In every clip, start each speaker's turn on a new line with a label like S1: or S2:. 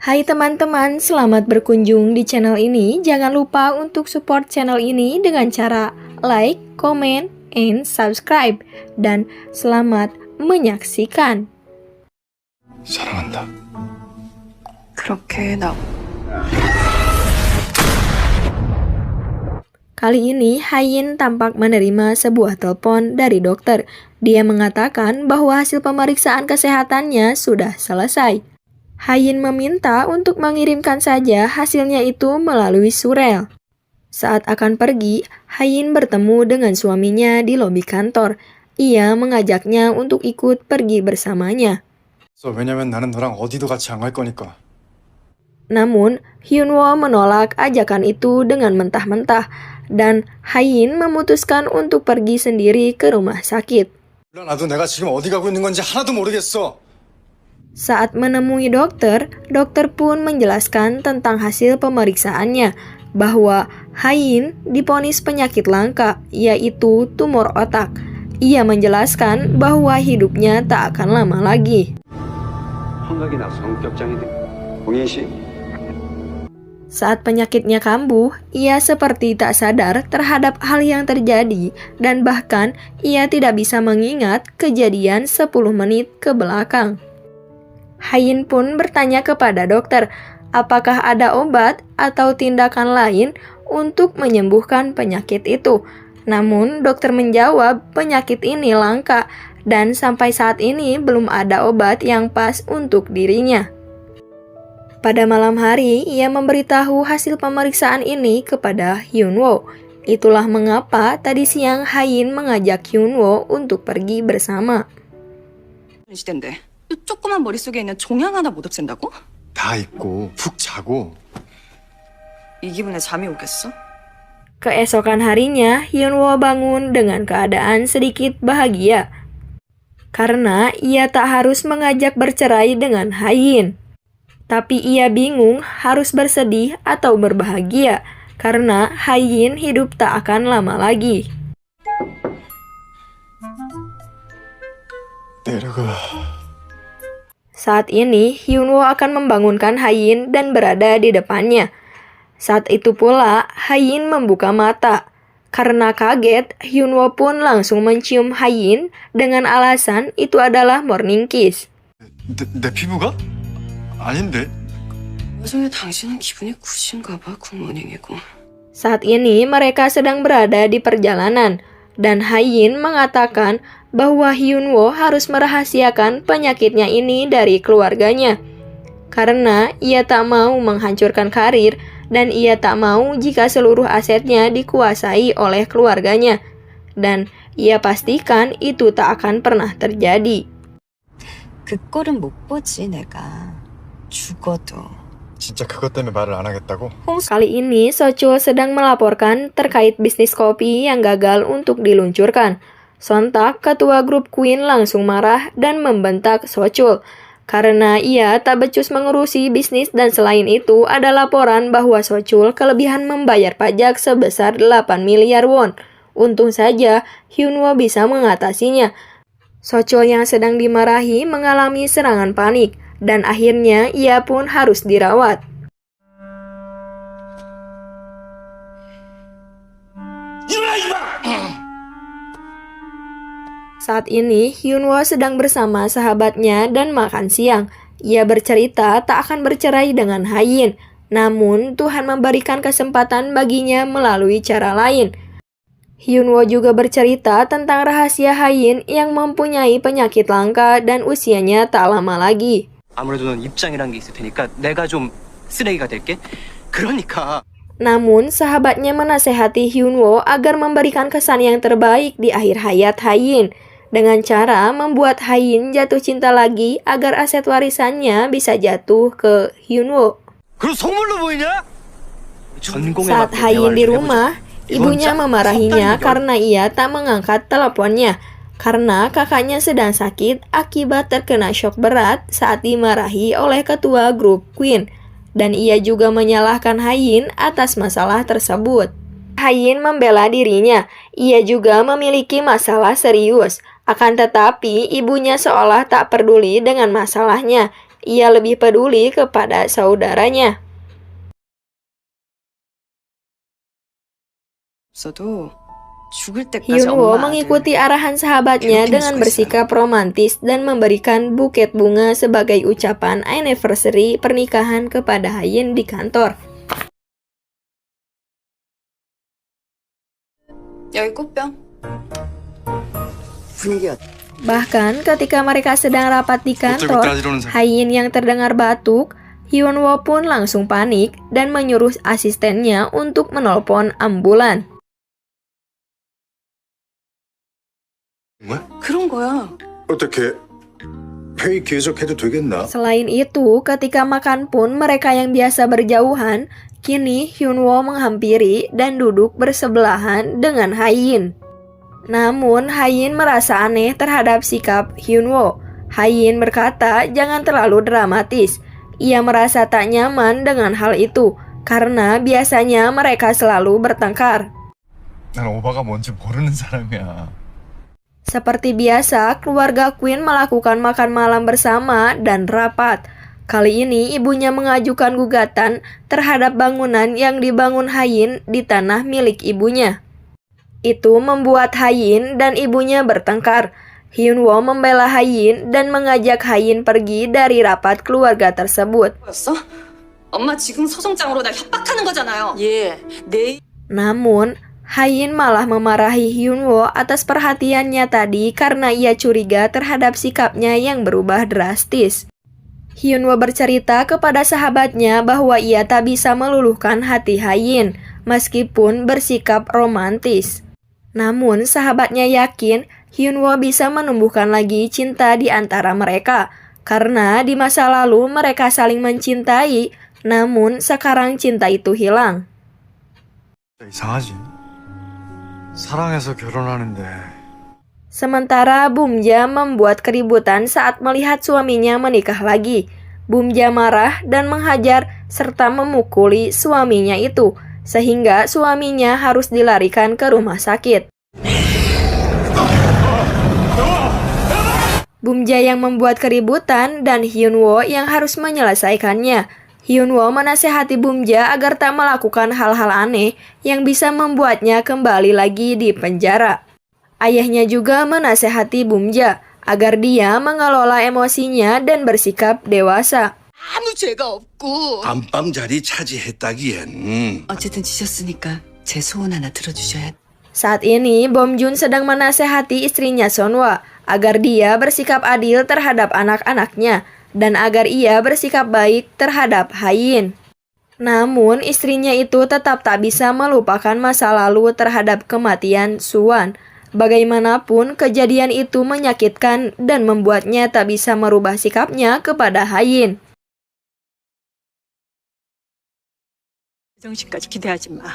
S1: Hai teman-teman, selamat berkunjung di channel ini. Jangan lupa untuk support channel ini dengan cara like, comment, and subscribe. Dan selamat menyaksikan.
S2: 사랑한다.
S3: 그렇게 나
S1: Kali ini, Hayin tampak menerima sebuah telepon dari dokter. Dia mengatakan bahwa hasil pemeriksaan kesehatannya sudah selesai. Hayin meminta untuk mengirimkan saja hasilnya itu melalui surel. Saat akan pergi, Hayin bertemu dengan suaminya di lobi kantor. Ia mengajaknya untuk ikut pergi bersamanya.
S2: 왜냐면 나는 너랑 어디도 같이 안 갈 거니까.
S1: Namun, Hyunwoo menolak ajakan itu dengan mentah-mentah, dan Hayin memutuskan untuk pergi sendiri ke rumah sakit.
S2: 나도 내가 지금 어디 가고 있는 건지 하나도 모르겠어.
S1: Saat menemui dokter, dokter pun menjelaskan tentang hasil pemeriksaannya, bahwa Hayin divonis penyakit langka, yaitu tumor otak. Ia menjelaskan bahwa hidupnya tak akan lama lagi.
S4: 환각이나 성격장애 등 공인시
S1: Saat penyakitnya kambuh, ia seperti tak sadar terhadap hal yang terjadi dan bahkan ia tidak bisa mengingat kejadian 10 menit ke belakang. Hayin pun bertanya kepada dokter, apakah ada obat atau tindakan lain untuk menyembuhkan penyakit itu. Namun dokter menjawab penyakit ini langka dan sampai saat ini belum ada obat yang pas untuk dirinya. Pada malam hari, ia memberitahu hasil pemeriksaan ini kepada Hyunwoo. Itulah mengapa tadi siang Hayin mengajak Hyunwoo untuk pergi bersama.
S3: 시대인데 또 조그만 머릿속에 있는 종양 하나 못 없앤다고?
S2: 다 잊고 푹 자고.
S3: 이 기분에 잠이 오겠어?
S1: Keesokan harinya, Hyunwoo bangun dengan keadaan sedikit bahagia. Karena ia tak harus mengajak bercerai dengan Hayin. Tapi ia bingung harus bersedih atau berbahagia karena Hayin hidup tak akan lama lagi.
S2: 내려가.
S1: Saat ini, Hyunwoo akan membangunkan Hayin dan berada di depannya. Saat itu pula, Hayin membuka mata. Karena kaget, Hyunwoo pun langsung mencium Hayin dengan alasan itu adalah morning kiss.
S2: 내 피부가? 아닌데.
S3: 나중에 당신은 기분이 굿인가 봐 굿모닝이고.
S1: Saat ini mereka sedang berada di perjalanan dan Hayin mengatakan bahwa Hyunwoo harus merahasiakan penyakitnya ini dari keluarganya. Karena ia tak mau menghancurkan karir dan ia tak mau jika seluruh asetnya dikuasai oleh keluarganya. Dan ia pastikan itu tak akan pernah terjadi.
S3: 그 꼴은 못 보지 내가 죽어도.
S2: 진짜 그것 때문에 말을 안 하겠다고?
S1: Kali ini Sochul sedang melaporkan terkait bisnis kopi yang gagal untuk diluncurkan. Sontak ketua grup Queen langsung marah dan membentak Sochul karena ia tak becus mengurusi bisnis dan selain itu ada laporan bahwa Sochul kelebihan membayar pajak sebesar 8 miliar won. Untung saja Hyunwoo bisa mengatasinya. Sochul yang sedang dimarahi mengalami serangan panik dan akhirnya ia pun harus dirawat. Saat ini, Hyunwoo sedang bersama sahabatnya dan makan siang. Ia bercerita tak akan bercerai dengan Hayin, namun Tuhan memberikan kesempatan baginya melalui cara lain. Hyunwoo juga bercerita tentang rahasia Hayin yang mempunyai penyakit langka dan usianya tak lama lagi.
S4: 아무래도 넌 입장이란 게 있을 테니까 내가 좀 쓰레기가 될게. 그러니까
S1: Namun, sahabatnya menasehati Hyunwoo agar memberikan kesan yang terbaik di akhir hayat Hayin dengan cara membuat Hayin jatuh cinta lagi agar aset warisannya bisa jatuh ke Hyunwoo.
S4: 그럼 속물로 보이냐? 전공에
S1: Saat
S4: 맞게
S1: Hayin
S4: 대화를
S1: di
S4: 좀 해보자.
S1: rumah, ibunya
S4: 이건 짜?
S1: memarahinya
S4: 속단이죠.
S1: karena ia tak mengangkat teleponnya. Karena kakaknya sedang sakit akibat terkena shock berat saat dimarahi oleh ketua grup Queen. Dan ia juga menyalahkan Hayin atas masalah tersebut. Hayin membela dirinya, ia juga memiliki masalah serius. Akan tetapi, ibunya seolah tak peduli dengan masalahnya. ia lebih peduli kepada saudaranya.
S3: 없어도 죽을 때까지
S1: Hyunwoo
S3: 엄마 아들
S1: mengikuti arahan sahabatnya
S3: 괴롭히는
S1: dengan
S3: 수가
S1: bersikap romantis dan memberikan buket bunga sebagai ucapan anniversary pernikahan kepada Hayin di kantor.
S3: 여기 꽃병.
S1: Bahkan ketika mereka sedang rapat di kantor,
S2: 어쩌고 따지러는
S1: Hayin yang terdengar batuk, Hyunwoo pun langsung panik dan menyuruh asistennya untuk menelpon ambulan.
S2: 뭐야?
S3: 그런 거야.
S2: 어떻게 회의 계속해도 되겠나?
S1: Selain itu, ketika makan pun mereka yang biasa berjauhan, kini Hyunwoo menghampiri dan duduk bersebelahan dengan Hayin. Namun, Hayin merasa aneh terhadap sikap Hyunwoo. Hayin berkata jangan terlalu dramatis. Ia merasa tak nyaman dengan hal itu, karena biasanya mereka selalu bertengkar.
S2: 난 오바가 뭔지 모르는 사람이야.
S1: Seperti biasa, keluarga Queen melakukan makan malam bersama dan rapat. Kali ini ibunya mengajukan gugatan terhadap bangunan yang dibangun Hayin di tanah milik ibunya. Itu membuat Hayin dan ibunya bertengkar. Hyunwoo membela Hayin dan mengajak Hayin pergi dari rapat keluarga tersebut.
S3: 뭐였어? 엄마 지금 소송장으로 날 협박하는 거잖아요.
S5: 예, 내
S1: Namun, Hayin malah memarahi Hyunwoo atas perhatiannya tadi karena ia curiga terhadap sikapnya yang berubah drastis. Hyunwoo bercerita kepada sahabatnya bahwa ia tak bisa meluluhkan hati Hayin meskipun bersikap romantis. Namun, sahabatnya yakin Hyunwoo bisa menumbuhkan lagi cinta di antara mereka karena di masa lalu mereka saling mencintai, namun sekarang cinta itu hilang.
S2: 이상하지. 사랑해서 결혼하는데
S1: Sementara Bumja membuat keributan saat melihat suaminya menikah lagi. Bumja marah dan menghajar serta memukuli suaminya itu, sehingga suaminya harus dilarikan ke rumah sakit. Bumja yang membuat keributan dan Hyunwoo yang harus menyelesaikannya. Hyunwoo menasihati Bumja agar tak melakukan hal-hal aneh yang bisa membuatnya kembali lagi di penjara. Ayahnya juga menasihati Bumja agar dia mengelola emosinya dan bersikap dewasa.
S5: 아무 죄가 없고
S6: 안방 자리 차지했다기엔
S3: 어쨌든 지셨으니까 제 소원 하나 들어주셔야.
S1: Saat ini, Bom Jun sedang menasehati istrinya Sonwa agar dia bersikap adil terhadap anak-anaknya dan agar ia bersikap baik terhadap Hayin. Namun, istrinya itu tetap tak bisa melupakan masa lalu terhadap kematian Suwan. Bagaimanapun, kejadian itu menyakitkan dan membuatnya tak bisa merubah sikapnya kepada Hayin.
S5: 정신까지 기대하지 마.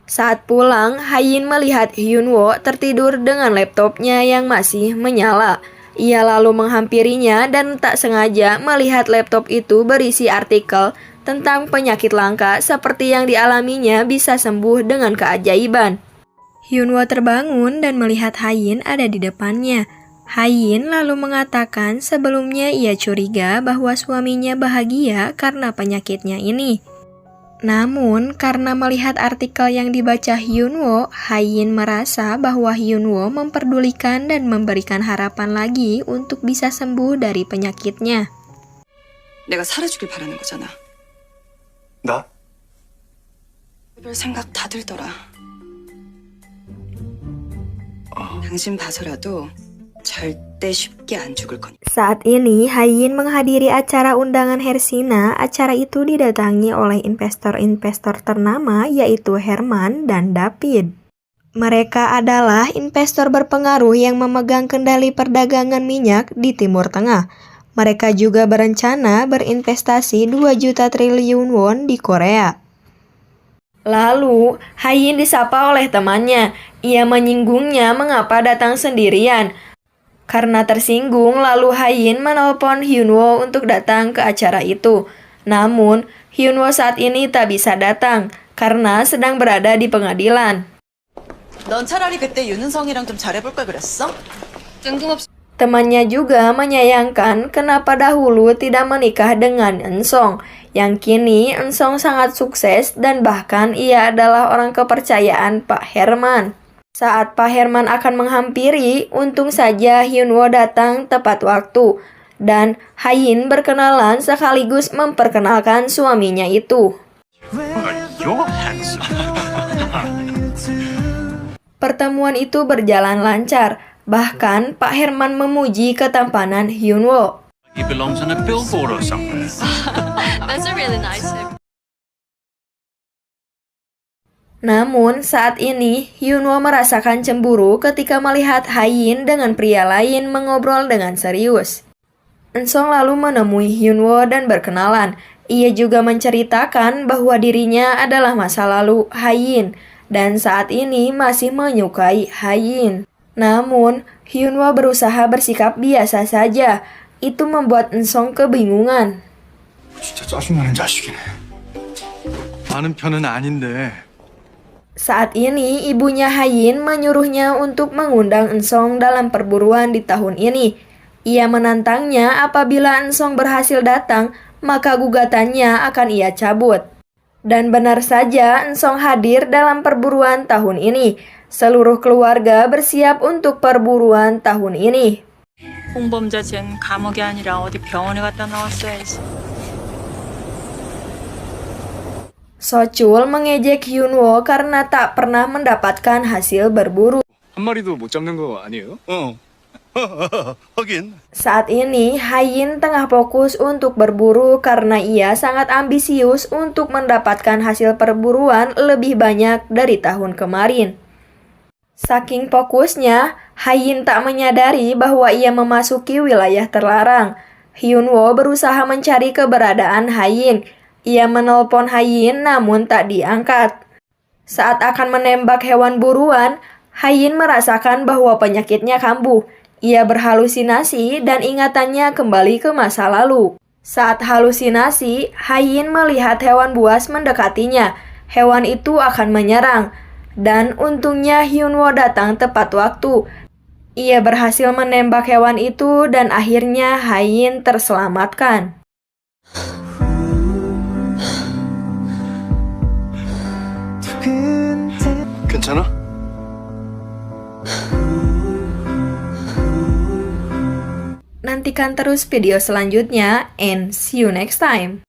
S1: Saat pulang, Hayin melihat Hyunwoo tertidur dengan laptopnya yang masih menyala. Ia lalu menghampirinya dan tak sengaja melihat laptop itu berisi artikel tentang penyakit langka seperti yang dialaminya bisa sembuh dengan keajaiban. Hyunwoo terbangun dan melihat Hayin ada di depannya. Hayin lalu mengatakan sebelumnya ia curiga bahwa suaminya bahagia karena penyakitnya ini. Namun, karena melihat artikel yang dibaca Hyunwoo, Hayin merasa bahwa Hyunwoo memperdulikan dan memberikan harapan lagi untuk bisa sembuh dari penyakitnya.
S3: 내가 살아주길 바라는 거잖아.
S2: 나?
S3: 별 생각 다 들더라. 당신 봐서라도 절대 쉽게 안 죽을 거니까.
S1: Saat ini, Hayin menghadiri acara undangan Hersina. Acara itu didatangi oleh investor-investor ternama yaitu Herman dan David. Mereka adalah investor berpengaruh yang memegang kendali perdagangan minyak di Timur Tengah. Mereka juga berencana berinvestasi 2 juta triliun won di Korea. Lalu, Hayin disapa oleh temannya. Ia menyinggungnya mengapa datang sendirian. Karena tersinggung, lalu Hayin menelpon Hyunwoo untuk datang ke acara itu. Namun, Hyunwoo saat ini tak bisa datang karena sedang berada di pengadilan.
S5: 넌 차라리 그때 윤은성이랑 좀 잘해볼 걸 그랬어?
S3: 뜬금없이
S1: Temannya juga menyayangkan kenapa dahulu tidak menikah dengan Ensong, yang kini Ensong sangat sukses dan bahkan ia adalah orang kepercayaan Pak Herman. Saat Pak Herman akan menghampiri, untung saja Hyunwoo datang tepat waktu, dan Hayin berkenalan sekaligus memperkenalkan suaminya itu. Pertemuan itu berjalan lancar, bahkan Pak Herman memuji ketampanan Hyunwoo.
S6: He belongs on a billboard or somewhere.
S5: That's a really nice.
S1: Namun saat ini Hyunwoo merasakan cemburu ketika melihat Hayin dengan pria lain mengobrol dengan serius. Ensong lalu menemui Hyunwoo dan berkenalan. Ia juga menceritakan bahwa dirinya adalah masa lalu Hayin dan saat ini masih menyukai Hayin. Namun, Hyunwoo berusaha bersikap biasa saja. Itu membuat Ensong kebingungan.
S2: 진짜 짜증나는 자식이네. 아는 편은 아닌데.
S1: Saat ini, ibunya Hayin menyuruhnya untuk mengundang Ensong dalam perburuan di tahun ini. Ia menantangnya apabila Ensong berhasil datang, maka gugatannya akan ia cabut. Dan benar saja Ensong hadir dalam perburuan tahun ini. Seluruh keluarga bersiap untuk perburuan tahun ini.
S5: 홍범자 쟨 감옥이 아니라 어디 병원에 갔다 나왔어야지.
S1: Sochul mengejek Hyunwoo karena tak pernah mendapatkan hasil berburu.
S2: 한 마리도 못 잡는 거 아니에요?
S6: 하긴.
S1: Saat ini, Hayin tengah fokus untuk berburu karena ia sangat ambisius untuk mendapatkan hasil perburuan lebih banyak dari tahun kemarin. Saking fokusnya, Hayin tak menyadari bahwa ia memasuki wilayah terlarang. Hyunwoo berusaha mencari keberadaan Hayin. Ia menelpon Hayin namun tak diangkat. Saat akan menembak hewan buruan, Hayin merasakan bahwa penyakitnya kambuh. Ia berhalusinasi dan ingatannya kembali ke masa lalu. Saat halusinasi, Hayin melihat hewan buas mendekatinya. Hewan itu akan menyerang. Dan untungnya Hyunwoo datang tepat waktu. Ia berhasil menembak hewan itu dan akhirnya Hayin terselamatkan.
S2: 괜찮아?
S1: Nantikan terus video selanjutnya and see you next time.